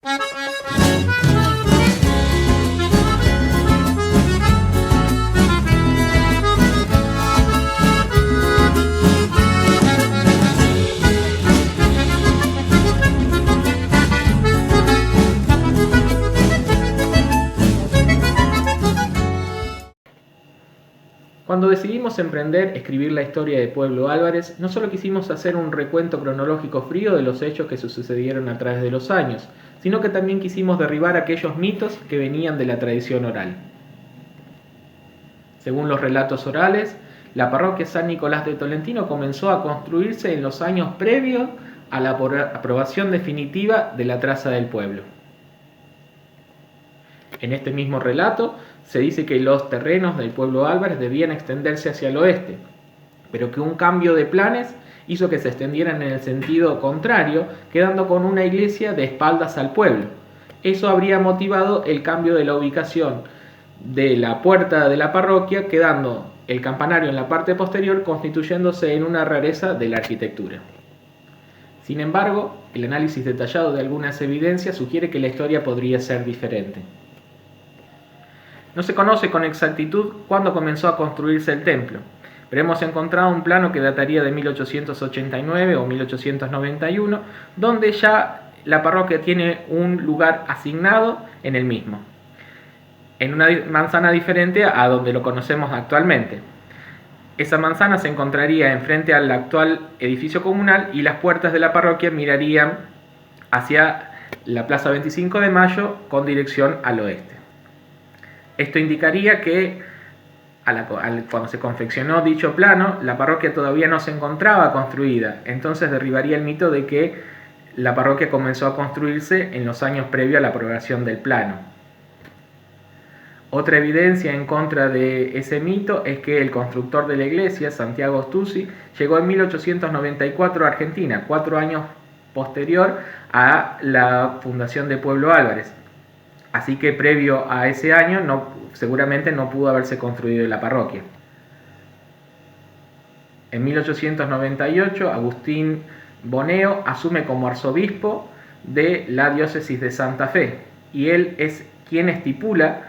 Cuando decidimos emprender escribir la historia de Pueblo Álvarez, no solo quisimos hacer un recuento cronológico frío de los hechos que sucedieron a través de los años, sino que también quisimos derribar aquellos mitos que venían de la tradición oral. Según los relatos orales, la parroquia San Nicolás de Tolentino comenzó a construirse en los años previos a la aprobación definitiva de la traza del pueblo. En este mismo relato se dice que los terrenos del pueblo Álvarez debían extenderse hacia el oeste, pero que un cambio de planes hizo que se extendieran en el sentido contrario, quedando con una iglesia de espaldas al pueblo. Eso habría motivado el cambio de la ubicación de la puerta de la parroquia, quedando el campanario en la parte posterior, constituyéndose en una rareza de la arquitectura. Sin embargo, el análisis detallado de algunas evidencias sugiere que la historia podría ser diferente. No se conoce con exactitud cuándo comenzó a construirse el templo, pero hemos encontrado un plano que dataría de 1889 o 1891, donde ya la parroquia tiene un lugar asignado en el mismo, en una manzana diferente a donde lo conocemos actualmente. Esa manzana se encontraría enfrente al actual edificio comunal y las puertas de la parroquia mirarían hacia la Plaza 25 de Mayo con dirección al oeste. Esto indicaría que cuando se confeccionó dicho plano, la parroquia todavía no se encontraba construida, entonces derribaría el mito de que la parroquia comenzó a construirse en los años previos a la aprobación del plano. Otra evidencia en contra de ese mito es que el constructor de la iglesia, Santiago Ostuzzi, llegó en 1894 a Argentina, 4 años posterior a la fundación de Pueblo Álvarez. Así que previo a ese año seguramente no pudo haberse construido la parroquia. En 1898 Agustín Boneo asume como arzobispo de la diócesis de Santa Fe y él es quien estipula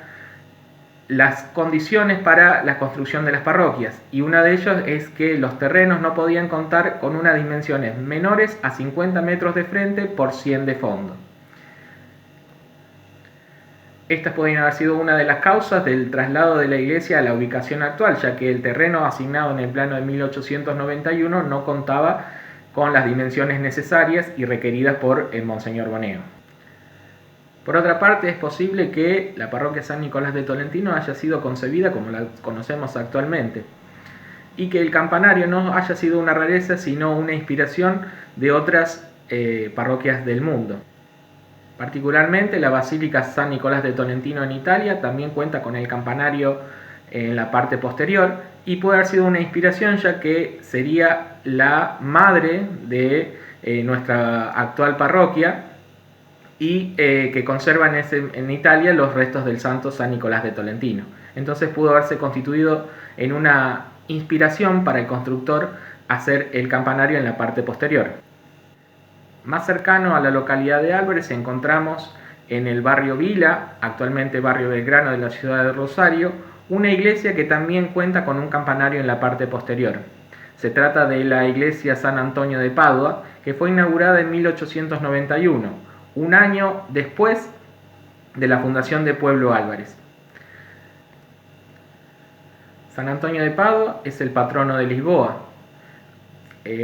las condiciones para la construcción de las parroquias, y una de ellas es que los terrenos no podían contar con unas dimensiones menores a 50 metros de frente por 100 de fondo. Estas podrían haber sido una de las causas del traslado de la iglesia a la ubicación actual, ya que el terreno asignado en el plano de 1891 no contaba con las dimensiones necesarias y requeridas por el Monseñor Boneo. Por otra parte, es posible que la parroquia San Nicolás de Tolentino haya sido concebida como la conocemos actualmente, y que el campanario no haya sido una rareza, sino una inspiración de otras parroquias del mundo. Particularmente la Basílica San Nicolás de Tolentino en Italia también cuenta con el campanario en la parte posterior y puede haber sido una inspiración, ya que sería la madre de nuestra actual parroquia y que conserva en Italia los restos del santo San Nicolás de Tolentino. Entonces pudo haberse constituido en una inspiración para el constructor hacer el campanario en la parte posterior. Más cercano a la localidad de Álvarez encontramos en el barrio Vila, actualmente barrio Belgrano de la ciudad de Rosario, una iglesia que también cuenta con un campanario en la parte posterior. Se trata de la iglesia San Antonio de Padua, que fue inaugurada en 1891, un año después de la fundación de Pueblo Álvarez. San Antonio de Padua es el patrono de Lisboa,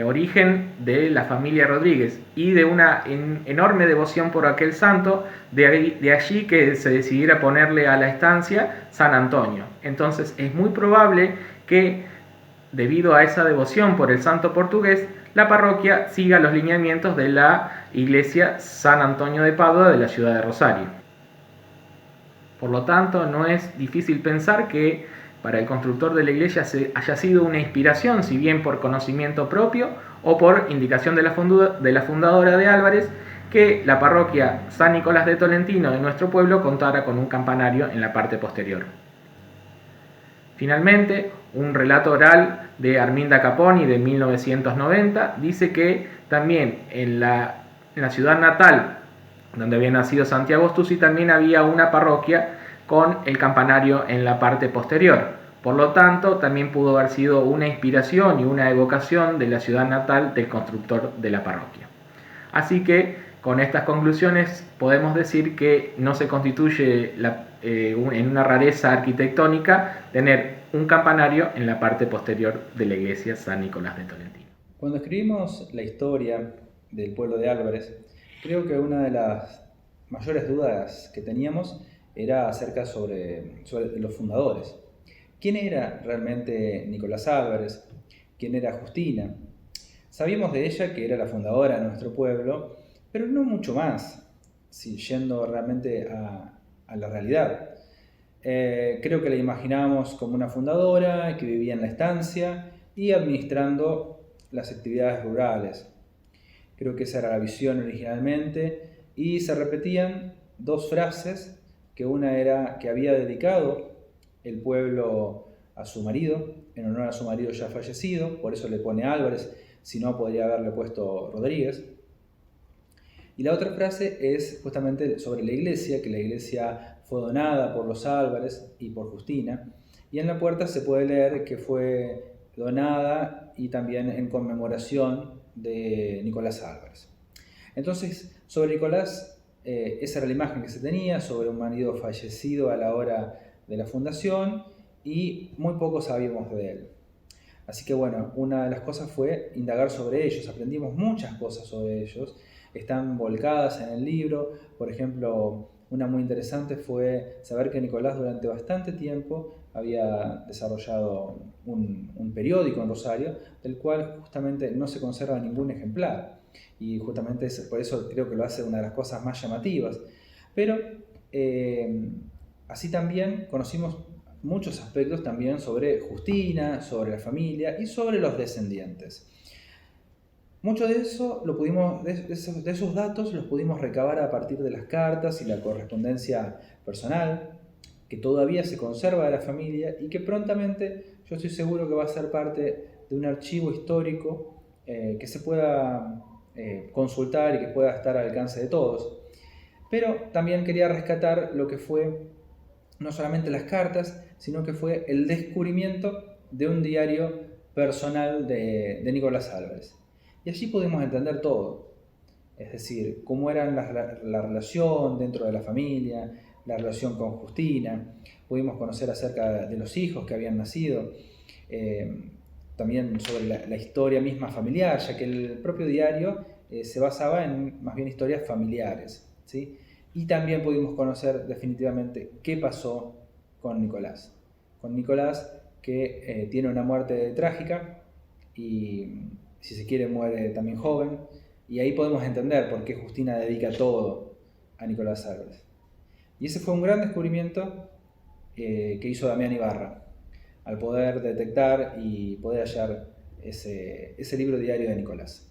origen de la familia Rodríguez y de una enorme devoción por aquel santo, de allí que se decidiera ponerle a la estancia San Antonio. Entonces es muy probable que, debido a esa devoción por el santo portugués, la parroquia siga los lineamientos de la iglesia San Antonio de Padua de la ciudad de Rosario. Por lo tanto, no es difícil pensar que para el constructor de la iglesia haya sido una inspiración, si bien por conocimiento propio o por indicación de la fundadora de Álvarez, que la parroquia San Nicolás de Tolentino de nuestro pueblo contara con un campanario en la parte posterior. Finalmente, un relato oral de Arminda Caponi de 1990 dice que también en la ciudad natal donde había nacido Santiago Stucci, también había una parroquia con el campanario en la parte posterior. Por lo tanto, también pudo haber sido una inspiración y una evocación de la ciudad natal del constructor de la parroquia. Así que, con estas conclusiones, podemos decir que no se constituye en una rareza arquitectónica tener un campanario en la parte posterior de la iglesia San Nicolás de Tolentino. Cuando escribimos la historia del pueblo de Álvarez, creo que una de las mayores dudas que teníamos era acerca sobre los fundadores. ¿Quién era realmente Nicolás Álvarez? ¿Quién era Justina? Sabíamos de ella que era la fundadora de nuestro pueblo, pero no mucho más, si yendo realmente a la realidad. Creo que la imaginábamos como una fundadora que vivía en la estancia y administrando las actividades rurales. Creo que esa era la visión originalmente y se repetían dos frases, que una era que había dedicado el pueblo a su marido, en honor a su marido ya fallecido, por eso le pone Álvarez, si no podría haberle puesto Rodríguez. Y la otra frase es justamente sobre la iglesia, que la iglesia fue donada por los Álvarez y por Justina, y en la puerta se puede leer que fue donada y también en conmemoración de Nicolás Álvarez. Entonces, sobre Nicolás, esa era la imagen que se tenía, sobre un marido fallecido a la hora de la fundación, y muy poco sabíamos de él. Así que bueno, una de las cosas fue indagar sobre ellos, aprendimos muchas cosas sobre ellos, están volcadas en el libro. Por ejemplo, una muy interesante fue saber que Nicolás durante bastante tiempo había desarrollado un periódico en Rosario, del cual justamente no se conserva ningún ejemplar, y justamente por eso creo que lo hace una de las cosas más llamativas. Pero así también conocimos muchos aspectos también sobre Justina, sobre la familia y sobre los descendientes. Mucho de eso de esos datos los pudimos recabar a partir de las cartas y la correspondencia personal que todavía se conserva de la familia y que prontamente yo estoy seguro que va a ser parte de un archivo histórico que se pueda consultar y que pueda estar al alcance de todos. Pero también quería rescatar lo que fue no solamente las cartas, sino que fue el descubrimiento de un diario personal de Nicolás Álvarez. Y allí pudimos entender todo, es decir, cómo era la relación dentro de la familia, la relación con Justina, pudimos conocer acerca de los hijos que habían nacido, también sobre la historia misma familiar, ya que el propio diario se basaba en más bien historias familiares, ¿sí? Y también pudimos conocer definitivamente qué pasó con Nicolás. Con Nicolás que tiene una muerte trágica y, si se quiere, muere también joven. Y ahí podemos entender por qué Justina dedica todo a Nicolás Álvarez. Y ese fue un gran descubrimiento que hizo Damián Ibarra, al poder detectar y poder hallar ese libro diario de Nicolás.